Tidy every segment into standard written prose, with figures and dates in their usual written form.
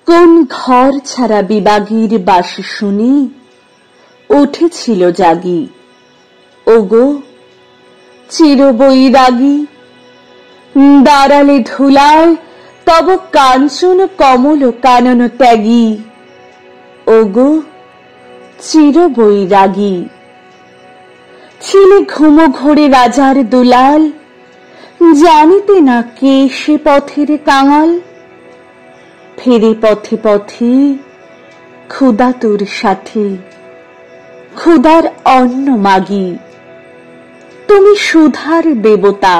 কোন ঘর ছাড়া বিবাগীর বাঁশি শুনি উঠেছিল জাগি। ওগো চিরবৈরাগী, দাঁড়ালে ধুলায় তব কাঞ্চন কমল কানন ত্যাগী। ওগো চিরবৈরাগী, ছিলে ঘুমো ঘোরে রাজার দুলাল, জানিতে না কে সে পথের কাঙাল। ফেরে পথে পথে ক্ষুধা তোর সাথে, ক্ষুধার অন্ন মাগি। তুমি সুধার দেবতা,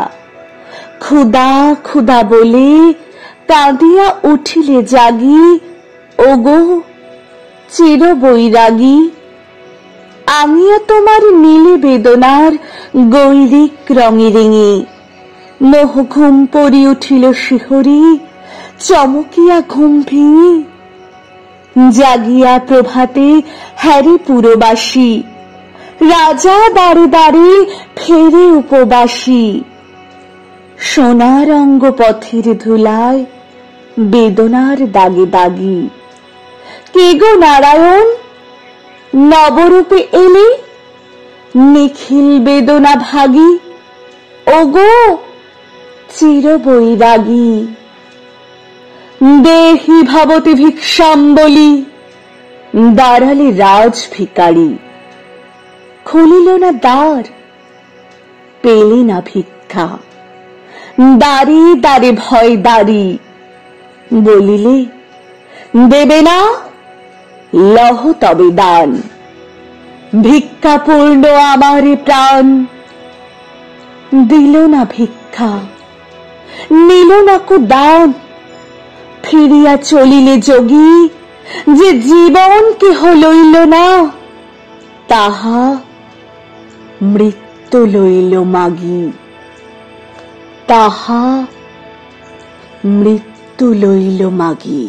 ক্ষুধা ক্ষুধা বলে কাঁদিয়া উঠিলে জাগি। ওগো চিরবৈরাগী, আমিয়া তোমার নীলে বেদনার গৈরিক রঙে রেঙে। মোহ ঘুম পড়ি উঠিল শিহরি, চমকিয়া ঘুম ভেঙে। জাগিয়া প্রভাতে হ্যারি পুরবাসী, রাজা দ্বারে দ্বারে ফেরে উপবাসী। সোনার অঙ্গ পথের ধুলায় বেদনার দাগে দাগি। কে গো নারায়ণ নবরূপে এলে, নিখিল বেদনা ভাগী। ওগো চিরবৈরাগী, দেহি ভবতি ভিক্ষাম বলি, দাঁড়ালে রাজ ভিখারি। খুলিল না দ্বার, পেলে না ভিক্ষা, দ্বারে দ্বারে ভয় দাঁড়ি। বলিলে দেবে না, লহ তবে দান, ভিক্ষা পূর্ণ আমার প্রাণ। দিল না ভিক্ষা, নিল না কো দান, ফিরিয়া চলিলে যোগী। যে জীবন কেহ লইল না, তাহা মৃত্যু লইল মাগি। তাহা মৃত্যু লইল মাগি।